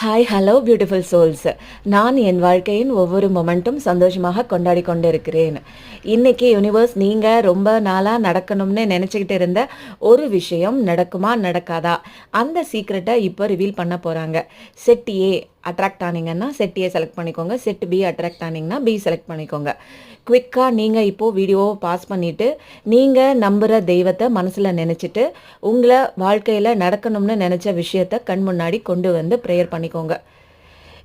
Hi hello beautiful souls. நான் என் வாழ்க்கையின் ஒவ்வொரு மொமெண்ட்டும் சந்தோஷமாக கொண்டாடி கொண்டு இருக்கிறேன். இன்றைக்கி யூனிவர்ஸ் நீங்கள் ரொம்ப நாளாக நடக்கணும்னு நினச்சிக்கிட்டு இருந்த ஒரு விஷயம் நடக்குமா நடக்காதா, அந்த சீக்ரெட்டை இப்போ ரிவீல் பண்ண போகிறாங்க. செட் ஏ அட்ராக்ட் ஆனீங்கன்னா செட் ஏ செலக்ட் பண்ணிக்கோங்க. செட் பி அட்ராக்ட் ஆனீங்கன்னா பி செலக்ட் பண்ணிக்கோங்க. குவிக்காக நீங்கள் இப்போது வீடியோவை பாஸ் பண்ணிவிட்டு நீங்கள் நம்புகிற தெய்வத்தை மனசில் நினச்சிட்டு உங்களை வாழ்க்கையில் நடக்கணும்னு நினச்ச விஷயத்தை கண் முன்னாடி கொண்டு வந்து ப்ரேயர் பண்ணிக்கோங்க.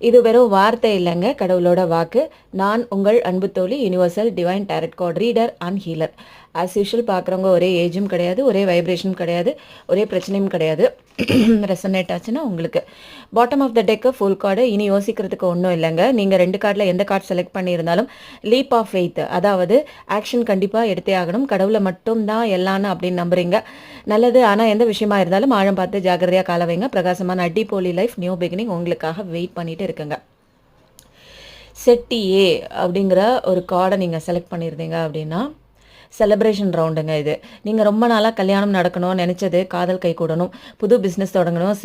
இது வெறும் வார்த்தை இல்லைங்க, கடவுளோட வாக்கு. நான் உங்கள் அன்பு தோழி, universal divine tarot card reader and healer. As usual பார்க்குறவங்க ஒரே ஏஜும் கிடையாது, ஒரே வைப்ரேஷனும் கிடையாது, ஒரே பிரச்சனையும் கிடையாது. ரெசனேட் ஆச்சுன்னா உங்களுக்கு bottom of the deck full card. இனி யோசிக்கிறதுக்கு ஒன்றும் இல்லைங்க. நீங்கள் 2 கார்டில் எந்த கார்டு செலக்ட் பண்ணியிருந்தாலும் லீப் ஆஃப் ஃபெய்த், அதாவது ஆக்ஷன் கண்டிப்பாக எடுத்தே ஆகணும். கடவுளை மட்டும் தான் எல்லான்னு அப்படின்னு நம்புறீங்க, நல்லது. ஆனால் எந்த விஷயமா இருந்தாலும் ஆழம் பார்த்து ஜாக்கிரதையாக கால வைங்க. பிரகாசமான அடிப்போலி லைஃப், நியூ பிகினிங் உங்களுக்காக வெயிட் பண்ணிட்டு இருக்குங்க. செட் ஏ அப்படிங்கிற ஒரு கார்டை நீங்கள் செலக்ட் பண்ணியிருந்தீங்க அப்படின்னா செலிப்ரேஷன் ரவுண்டுங்க இது. நீங்கள் ரொம்ப நாளாக கல்யாணம் நடக்கணும் நினச்சது, காதல் கை கூடணும், புது பிஸ்னஸ் தொடங்கணும்,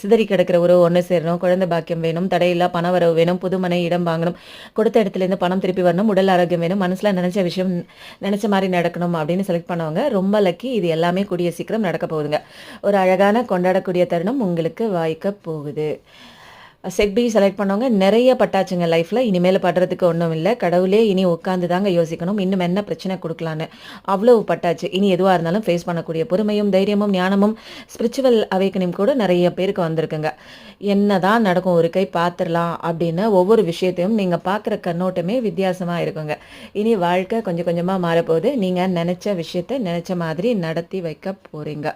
சிதறி கிடக்கிற உறவு ஒன்று சேரணும், குழந்தை பாக்கியம் வேணும், தடையில்லா பண வரவு வேணும், புது மனை இடம் வாங்கணும், கொடுத்த இடத்துலேருந்து பணம் திருப்பி வரணும், உடல் ஆரோக்கியம் வேணும், மனசில் நினச்ச விஷயம் நினச்ச மாதிரி நடக்கணும் அப்படின்னு செலக்ட் பண்ணவங்க ரொம்ப லக்கி. இது எல்லாமே கூடிய சீக்கிரம் நடக்க போகுதுங்க. ஒரு அழகான கொண்டாடக்கூடிய தருணம் உங்களுக்கு வாய்க்க போகுது. செட் பி செலக்ட் பண்ணவங்க நிறைய பட்டாச்சுங்க லைஃப்பில். இனிமேல் படுறதுக்கு ஒன்றும் இல்லை. கடவுளே இனி உட்காந்து தாங்க யோசிக்கணும், இன்னும் என்ன பிரச்சனை கொடுக்கலான்னு. அவ்வளோ பட்டாச்சு. இனி எதுவாக இருந்தாலும் ஃபேஸ் பண்ணக்கூடிய பொறுமையும் தைரியமும் ஞானமும் ஸ்பிரிச்சுவல் அவேக்கனிங் கூட நிறைய பேருக்கு வந்திருக்குங்க. என்ன தான் நடக்கும், ஒரு கை பார்த்துடலாம் அப்படின்னு ஒவ்வொரு விஷயத்தையும் நீங்கள் பார்க்குற கண்ணோட்டமே வித்தியாசமாக இருக்குங்க. இனி வாழ்க்கை கொஞ்சம் கொஞ்சமாக மாறப்போகுது. நீங்கள் நினச்ச விஷயத்தை நினச்ச மாதிரி நடத்தி வைக்க போகிறீங்க.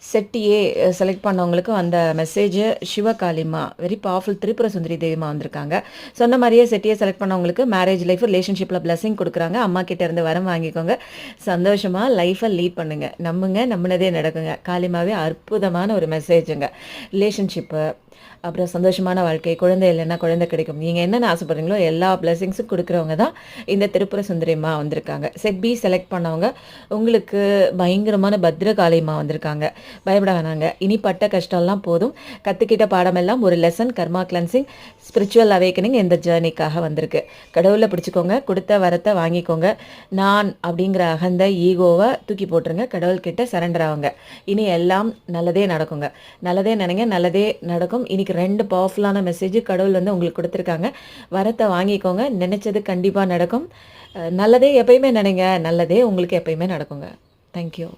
செட் ஏ செலக்ட் பண்ணவங்களுக்கு அந்த message சிவகாளிமா, very powerful Tripura Sundari தெய்வமாக வந்திருக்காங்க. சொன்ன மாதிரியே செட் ஏ செலக்ட் பண்ணவங்களுக்கு மேரேஜ் லைஃப், ரிலேஷன்ஷிப்பில் பிளஸிங் கொடுக்குறாங்க. அம்மா கிட்ட இருந்து வரம் வாங்கிக்கோங்க. சந்தோஷமாக லைஃப்பை லீட் பண்ணுங்கள். நம்புங்க, நம்பினதே நடக்குங்க. காளிமாவே அற்புதமான ஒரு மெசேஜுங்க. ரிலேஷன்ஷிப்பு, அப்புறம் சந்தோஷமான வாழ்க்கை, குழந்தை இல்லைன்னா குழந்தை கிடைக்கும், நீங்கள் என்னென்ன ஆசைப்படுறீங்களோ எல்லா பிளெஸிங்ஸும் கொடுக்குறவங்க தான் இந்த திரிபுர சுந்தரிமா வந்திருக்காங்க. செட் பி செலக்ட் பண்ணவங்க உங்களுக்கு பயங்கரமான பத்ரகாளிமா வந்திருக்காங்க. பயப்பட வேணாங்க. இனி பட்ட கஷ்டம்லாம் போதும். கற்றுக்கிட்ட பாடமெல்லாம் ஒரு லெசன், கர்மா கிளன்சிங், ஸ்பிரிச்சுவல் அவேக்கனிங் இந்த ஜேர்னிக்காக வந்திருக்கு. கடவுளை பிடிச்சிக்கோங்க, கொடுத்த வரத்தை வாங்கிக்கோங்க. நான் அப்படிங்கிற அகந்த ஈகோவை தூக்கி போட்டுருங்க. கடவுள்கிட்ட சரண்டர் ஆகுங்க. இனி எல்லாம் நல்லதே நடக்குங்க. நல்லதே நினைங்க, நல்லதே நடக்கும். இன்னைக்கு 2 பவர்ஃபுல்லான மெசேஜ் கடவுள் உங்களுக்கு கொடுத்துருக்காங்க. வரத்தை வாங்கிக்கோங்க. நினைச்சது கண்டிப்பாக நடக்கும். நல்லதே எப்பயுமே நினைங்க, நல்லதே உங்களுக்கு எப்பயுமே நடக்குங்க. தேங்க்யூ.